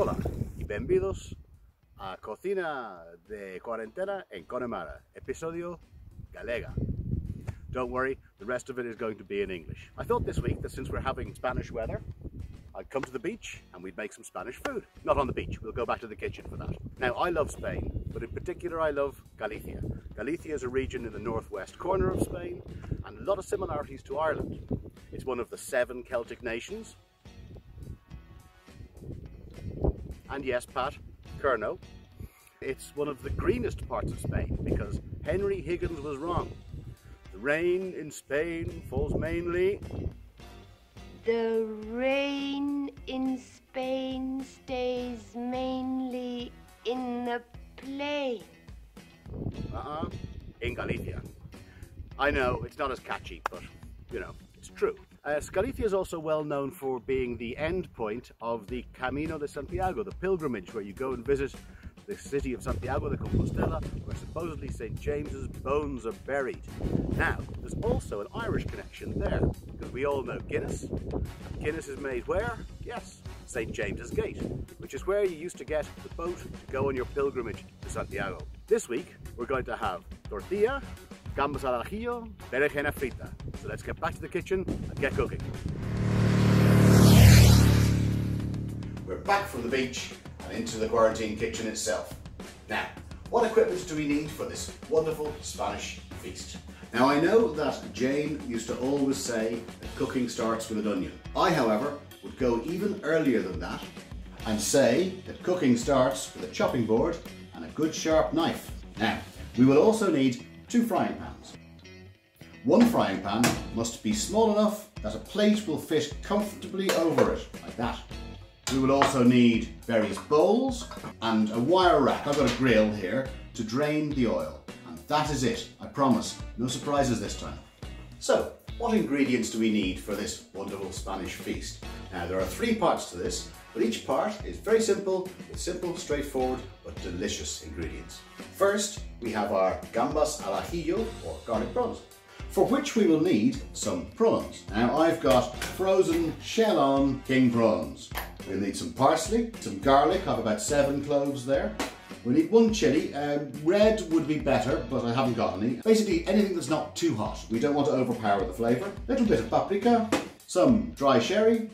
Hola y bienvenidos a Cocina de Cuarentena en Connemara, episodio Galega. Don't worry, the rest of it is going to be in English. I thought this week that since we're having Spanish weather, I'd come to the beach and we'd make some Spanish food. Not on the beach, we'll go back to the kitchen for that. Now, I love Spain, but in particular I love Galicia. Galicia is a region in the northwest corner of Spain and a lot of similarities to Ireland. It's one of the 7 Celtic nations. And yes, Pat, Kerno. It's one of the greenest parts of Spain because Henry Higgins was wrong. The rain in Spain falls mainly... The rain in Spain stays mainly in the plain. In Galicia. I know, it's not as catchy, but, you know, it's true. Galicia is also well known for being the end point of the Camino de Santiago, the pilgrimage where you go and visit the city of Santiago de Compostela, where supposedly St. James's bones are buried. Now, there's also an Irish connection there, because we all know Guinness. And Guinness is made where? Yes, St. James's Gate, which is where you used to get the boat to go on your pilgrimage to Santiago. This week, we're going to have tortilla, gambas al ajillo, berenjena frita. So let's get back to the kitchen and get cooking. We're back from the beach and into the quarantine kitchen itself. Now, what equipment do we need for this wonderful Spanish feast? Now, I know that Jane used to always say that cooking starts with an onion. I, however, would go even earlier than that and say that cooking starts with a chopping board and a good sharp knife. Now, we will also need 2 frying pans. One frying pan must be small enough that a plate will fit comfortably over it, like that. We will also need various bowls and a wire rack. I've got a grill here to drain the oil. And that is it, I promise. No surprises this time. So, what ingredients do we need for this wonderful Spanish feast? Now, there are 3 parts to this, but each part is very simple, with simple, straightforward, but delicious ingredients. First, we have our gambas al ajillo, or garlic prawns, for which we will need some prawns. Now, I've got frozen shell-on king prawns. We'll need some parsley, some garlic. I have about 7 cloves there. We need 1 chilli. Red would be better, but I haven't got any. Basically, anything that's not too hot. We don't want to overpower the flavour. A little bit of paprika, some dry sherry,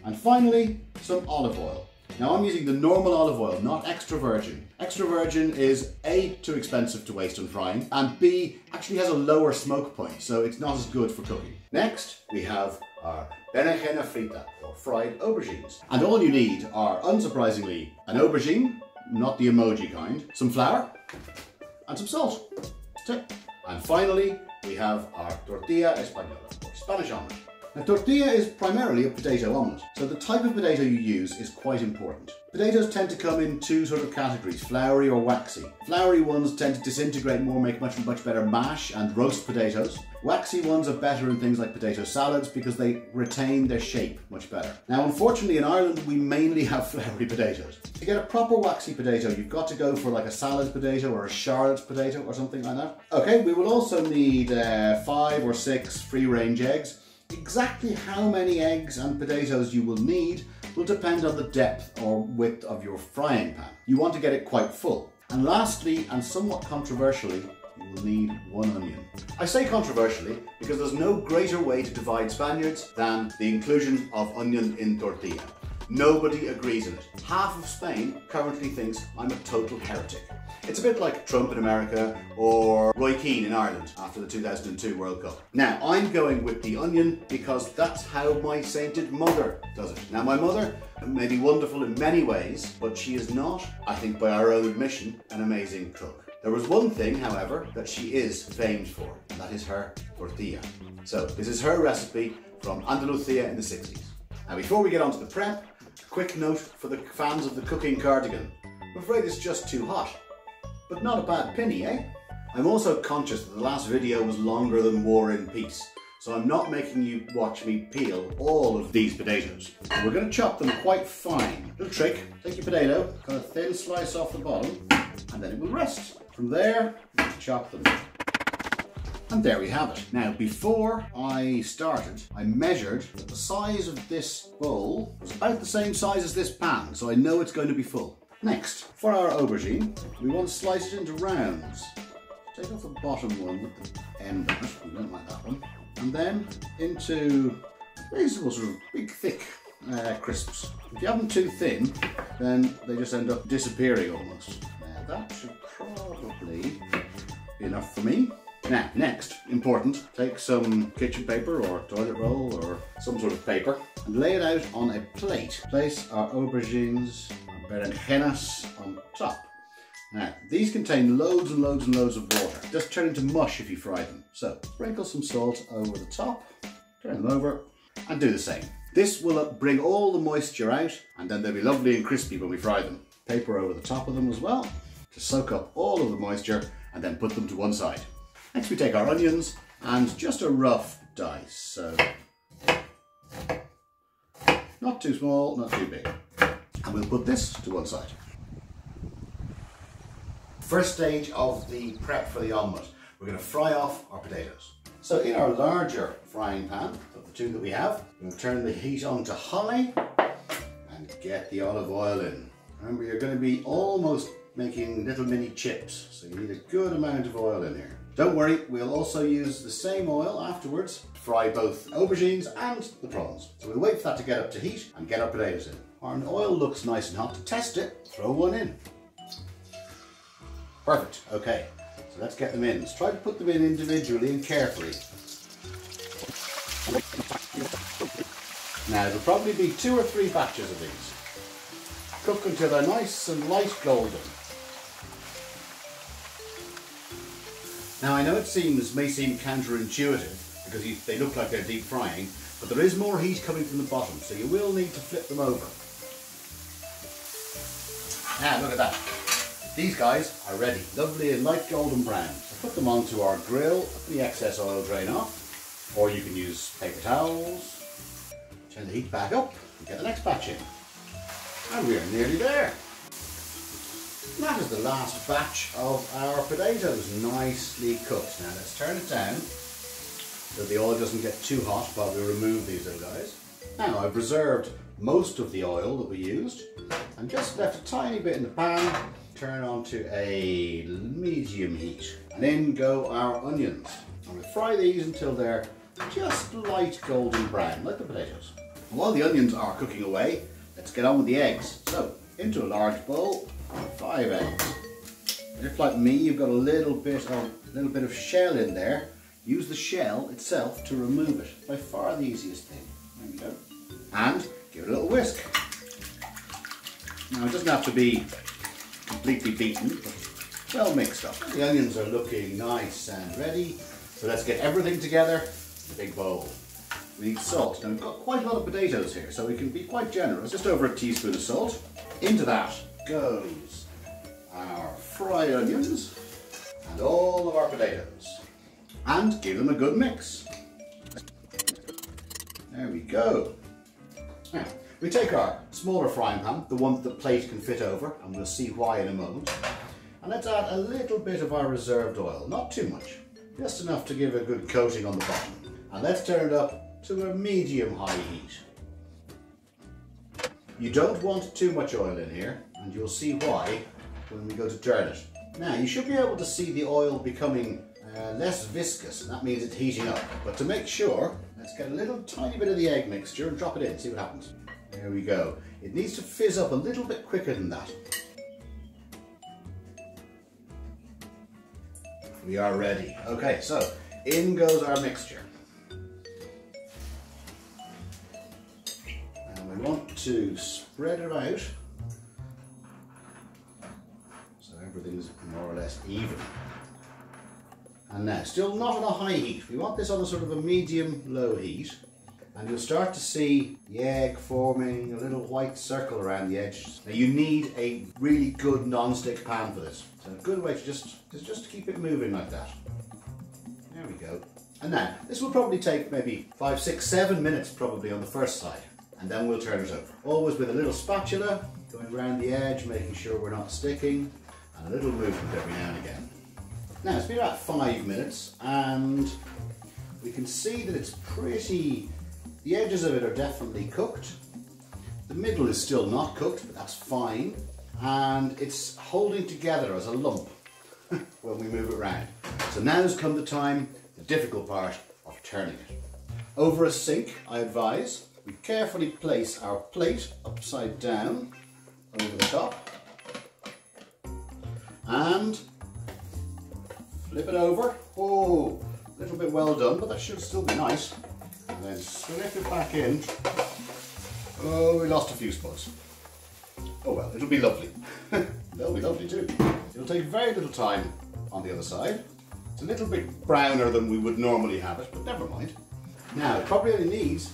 and finally, some olive oil. Now, I'm using the normal olive oil, not extra virgin. Extra virgin is A, too expensive to waste on frying, and B, actually has a lower smoke point, so it's not as good for cooking. Next, we have our berenjena frita, or fried aubergines. And all you need are, unsurprisingly, an aubergine, not the emoji kind, some flour, and some salt. That's it. And finally, we have our tortilla española, or Spanish omelette. Now, tortilla is primarily a potato omelette, so the type of potato you use is quite important. Potatoes tend to come in 2 sort of categories, floury or waxy. Floury ones tend to disintegrate more, make much better mash and roast potatoes. Waxy ones are better in things like potato salads because they retain their shape much better. Now, unfortunately in Ireland we mainly have floury potatoes. To get a proper waxy potato, you've got to go for like a salad potato or a Charlotte potato or something like that. Okay, we will also need 5 or 6 free-range eggs. Exactly how many eggs and potatoes you will need will depend on the depth or width of your frying pan. You want to get it quite full. And lastly, and somewhat controversially, you will need 1 onion. I say controversially because there's no greater way to divide Spaniards than the inclusion of onion in tortilla. Nobody agrees on it. Half of Spain currently thinks I'm a total heretic. It's a bit like Trump in America or Roy Keane in Ireland after the 2002 World Cup. Now, I'm going with the onion because that's how my sainted mother does it. Now, my mother may be wonderful in many ways, but she is not, I think by our own admission, an amazing cook. There was one thing, however, that she is famed for, and that is her tortilla. So, this is her recipe from Andalusia in the 60s. Now, before we get on to the prep, a quick note for the fans of the cooking cardigan. I'm afraid it's just too hot. But not a bad penny, eh? I'm also conscious that the last video was longer than War and Peace, so I'm not making you watch me peel all of these potatoes. We're going to chop them quite fine. Little trick, take your potato, cut a thin slice off the bottom, and then it will rest. From there, chop them. And there we have it. Now, before I started, I measured that the size of this bowl was about the same size as this pan, so I know it's going to be full. Next, for our aubergine, we want to slice it into rounds. Take off the bottom one with the end of it, we don't like that one. And then into reasonable sort of big, thick crisps. If you have them too thin, then they just end up disappearing almost. Now that should probably be enough for me. Now, next, important, take some kitchen paper or toilet roll or some sort of paper and lay it out on a plate. Place our aubergines, our berenjenas on top. Now, these contain loads and loads and loads of water. Just turn into mush if you fry them. So, sprinkle some salt over the top, turn them over, and do the same. This will bring all the moisture out, and then they'll be lovely and crispy when we fry them. Paper over the top of them as well, to soak up all of the moisture, and then put them to one side. Next we take our onions, and just a rough dice, so not too small, not too big. And we'll put this to one side. First stage of the prep for the omelette, we're going to fry off our potatoes. So in our larger frying pan, of the two that we have, we're going to turn the heat on to high and get the olive oil in. Remember, you're going to be almost making little mini chips, so you need a good amount of oil in here. Don't worry, we'll also use the same oil afterwards to fry both aubergines and the prawns. So we'll wait for that to get up to heat and get our potatoes in. Our oil looks nice and hot. To test it, throw one in. Perfect, okay. So let's get them in. Let's try to put them in individually and carefully. Now, there'll probably be 2 or 3 batches of these. Cook until they're nice and light golden. Now, I know it may seem counterintuitive because they look like they're deep frying, but there is more heat coming from the bottom, so you will need to flip them over. Now, look at that. These guys are ready, lovely and light golden brown. So put them onto our grill, let the excess oil drain off, or you can use paper towels. Turn the heat back up and get the next batch in. And we are nearly there. And that is the last batch of our potatoes, nicely cooked. Now let's turn it down so the oil doesn't get too hot while we remove these little guys. Now I've reserved most of the oil that we used and just left a tiny bit in the pan. Turn on to a medium heat and in go our onions. And we'll fry these until they're just light golden brown, like the potatoes. And while the onions are cooking away, let's get on with the eggs. So into a large bowl, 5 eggs. And if like me you've got a little bit of shell in there, use the shell itself to remove it. By far the easiest thing. There we go. And give it a little whisk. Now it doesn't have to be completely beaten, but well mixed up. The onions are looking nice and ready. So let's get everything together in a big bowl. We need salt. Now we've got quite a lot of potatoes here, so we can be quite generous. Just over a teaspoon of salt. Into that goes our fried onions and all of our potatoes. And give them a good mix. There we go. Now, we take our smaller frying pan, the one that the plate can fit over, and we'll see why in a moment. And let's add a little bit of our reserved oil, not too much, just enough to give a good coating on the bottom. And let's turn it up to a medium-high heat. You don't want too much oil in here, and you'll see why when we go to turn it. Now, you should be able to see the oil becoming less viscous, and that means it's heating up. But to make sure, let's get a little tiny bit of the egg mixture and drop it in, see what happens. There we go. It needs to fizz up a little bit quicker than that. We are ready. Okay, so in goes our mixture. And we want to spread it out so everything's more or less even. And now, still not on a high heat. We want this on a sort of a medium-low heat. And you'll start to see the egg forming a little white circle around the edges. Now you need a really good non-stick pan for this. So a good way to just keep it moving like that. There we go. And now, this will probably take maybe 5, 6, 7 minutes probably on the first side. And then we'll turn it over. Always with a little spatula, going around the edge, making sure we're not sticking. And a little movement every now and again. Now it's been about 5 minutes and we can see that it's pretty, the edges of it are definitely cooked. The middle is still not cooked, but that's fine. And it's holding together as a lump when we move it around. So now's come the time, the difficult part of turning it. Over a sink, I advise, we carefully place our plate upside down over the top and flip it over. Oh, a little bit well done, but that should still be nice. And then slip it back in. Oh, we lost a few spots. Oh well, it'll be lovely. They'll be lovely too. It'll take very little time on the other side. It's a little bit browner than we would normally have it, but never mind. Now, it probably only needs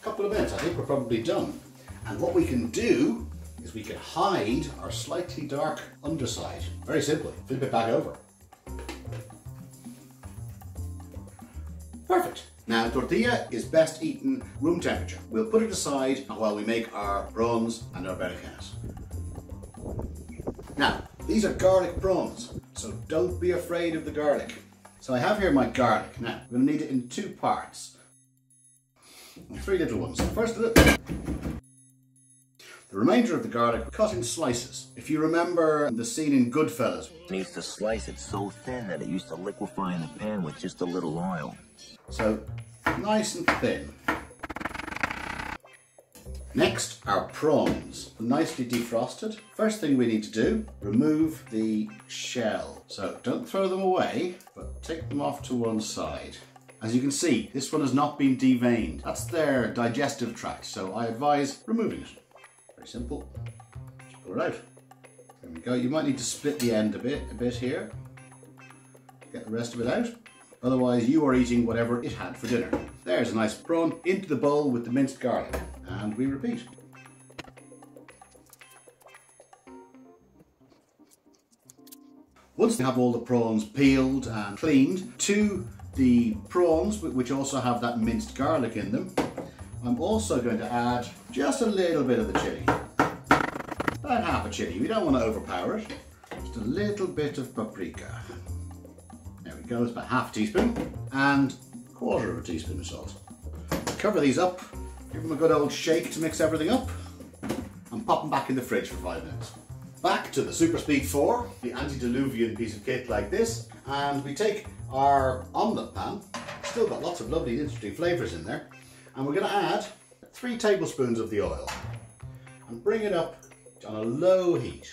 a couple of minutes. I think we're probably done. And what we can do is we can hide our slightly dark underside. Very simply, flip it back over. Perfect. Now, tortilla is best eaten room temperature. We'll put it aside while we make our prawns and our berenjenas. Now, these are garlic prawns, so don't be afraid of the garlic. So I have here my garlic. Now, we're going to need it in 2 parts. 3 little ones. First, the remainder of the garlic cut in slices. If you remember the scene in Goodfellas. He used to slice it so thin that it used to liquefy in the pan with just a little oil. So, nice and thin. Next, our prawns, nicely defrosted. First thing we need to do, remove the shell. So don't throw them away, but take them off to one side. As you can see, this one has not been deveined. That's their digestive tract, so I advise removing it. Very simple. Just pull it out. There we go. You might need to split the end a bit here. Get the rest of it out. Otherwise, you are eating whatever it had for dinner. There's a nice prawn into the bowl with the minced garlic. And we repeat. Once we have all the prawns peeled and cleaned, to the prawns, which also have that minced garlic in them, I'm also going to add just a little bit of the chilli. About half a chilli. We don't want to overpower it. Just a little bit of paprika. There we go, it's about half a teaspoon. And 1/4 teaspoon of salt. Cover these up. Give them a good old shake to mix everything up and pop them back in the fridge for 5 minutes. Back to the Super Speed 4, the antediluvian piece of kit like this, and we take our omelette pan, still got lots of lovely interesting flavours in there, and we're going to add 3 tablespoons of the oil and bring it up on a low heat.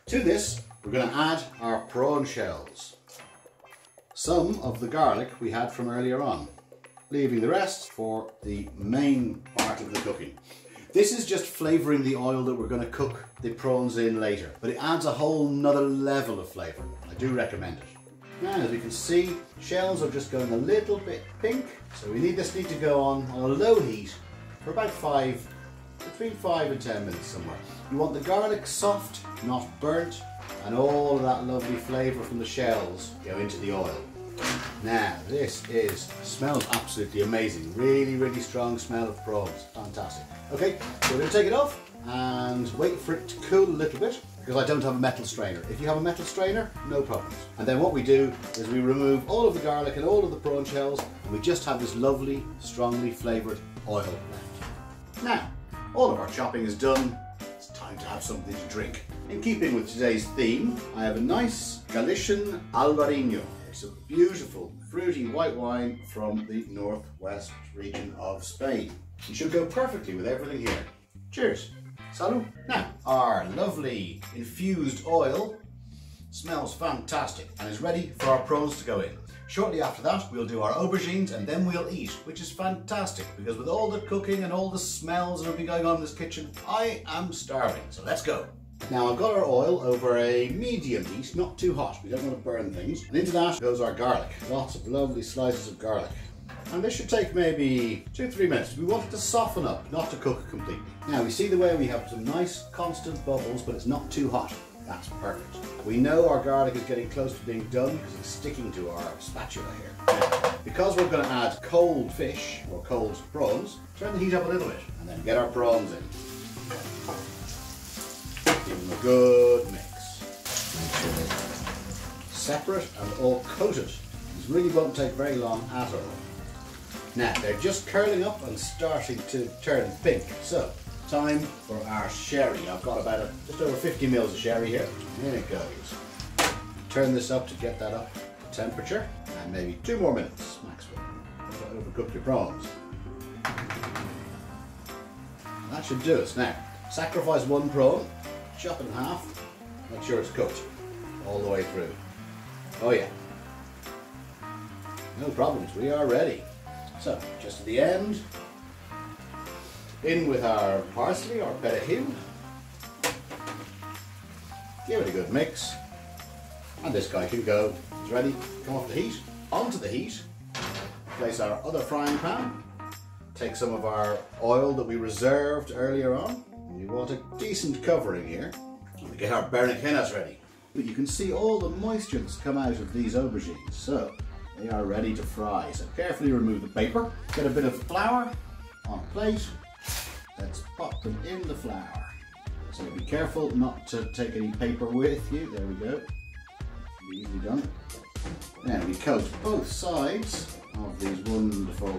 To this, we're going to add our prawn shells, some of the garlic we had from earlier on, leaving the rest for the main part of the cooking. This is just flavouring the oil that we're going to cook the prawns in later, but it adds a whole nother level of flavour. I do recommend it. Now, as we can see, shells are just going a little bit pink, so we need to go on a low heat for about between 5 and 10 minutes somewhere. You want the garlic soft, not burnt, and all of that lovely flavour from the shells go into the oil. Now, this smells absolutely amazing. Really, really strong smell of prawns. Fantastic. Okay, so we're going to take it off and wait for it to cool a little bit because I don't have a metal strainer. If you have a metal strainer, no problems. And then what we do is we remove all of the garlic and all of the prawn shells and we just have this lovely, strongly flavoured oil left. Now, all of our chopping is done. It's time to have something to drink. In keeping with today's theme, I have a nice Galician Aubergines. It's a beautiful, fruity white wine from the northwest region of Spain. It should go perfectly with everything here. Cheers. Salud. Now, our lovely infused oil smells fantastic and is ready for our prawns to go in. Shortly after that, we'll do our aubergines and then we'll eat, which is fantastic because with all the cooking and all the smells that will be going on in this kitchen, I am starving. So let's go. Now I've got our oil over a medium heat, not too hot, we don't want to burn things. And into that goes our garlic, lots of lovely slices of garlic. And this should take maybe 2-3 minutes. We want it to soften up, not to cook completely. Now we see the way we have some nice constant bubbles, but it's not too hot. That's perfect. We know our garlic is getting close to being done because it's sticking to our spatula here. Now, because we're going to add cold fish or cold prawns, turn the heat up a little bit and then get our prawns in. Give them a good mix. separate and all coated. This really won't take very long at all. Now, they're just curling up and starting to turn pink. So, time for our sherry. I've got about just over 50 mils of sherry here. In it goes. Turn this up to get that up to temperature. And maybe 2 more minutes, maximum. Don't overcook your prawns. That should do us. Now, sacrifice one prawn, chop it in half, make sure it's cooked all the way through. Oh yeah. No problems, we are ready. So, just at the end, in with our parsley or perejil. Give it a good mix. And this guy can go. It's ready. Come off the heat. Onto the heat. Place our other frying pan. Take some of our oil that we reserved earlier on. You want a decent covering here. We get our berenjenas ready. But you can see all the moisture that's come out of these aubergines. So they are ready to fry. So carefully remove the paper. Get a bit of flour on a plate. Let's pop them in the flour. So be careful not to take any paper with you. There we go. Easily done. Now we coat both sides of these wonderful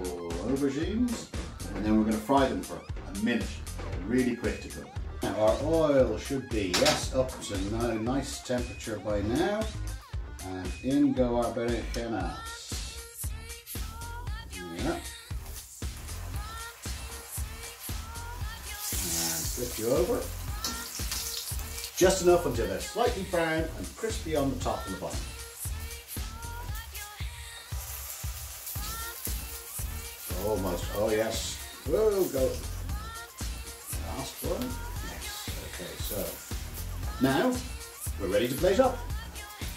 aubergines, and then we're going to fry them for a minute. Really quick to cook. Now our oil should be, yes, up to nice temperature by now, and in go our berenjenas. Yeah. And flip you over. Just enough until they're slightly brown and crispy on the top and the bottom. Almost, oh yes. Whoa, go. Last one. Yes, okay, so. Now, we're ready to plate up.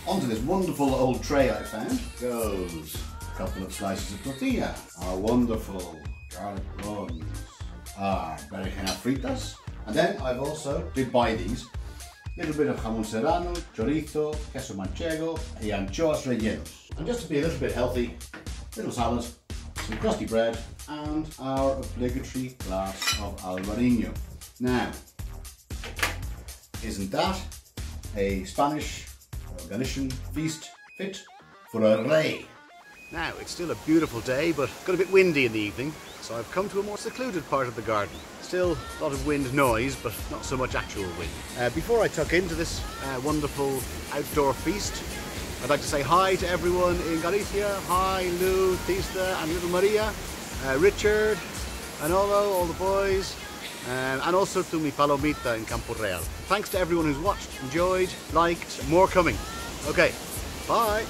Onto this wonderful old tray I found goes a couple of slices of tortilla, our wonderful garlic prawns, our berenjena fritas, and then I've also, did buy these, a little bit of jamón serrano, chorizo, queso manchego, y anchoas rellenos. And just to be a little bit healthy, little salad, some crusty bread, and our obligatory glass of Aubergines. Now, isn't that a Spanish or Galician feast fit for a rey? Now, it's still a beautiful day, but got a bit windy in the evening, so I've come to a more secluded part of the garden. Still a lot of wind noise, but not so much actual wind. Before I tuck into this wonderful outdoor feast, I'd like to say hi to everyone in Galicia. Hi Lou, Tista and little Maria, Richard, Anolo, all the boys, and also to mi palomita in Campo Real. Thanks to everyone who's watched, enjoyed, liked, more coming. Okay, bye.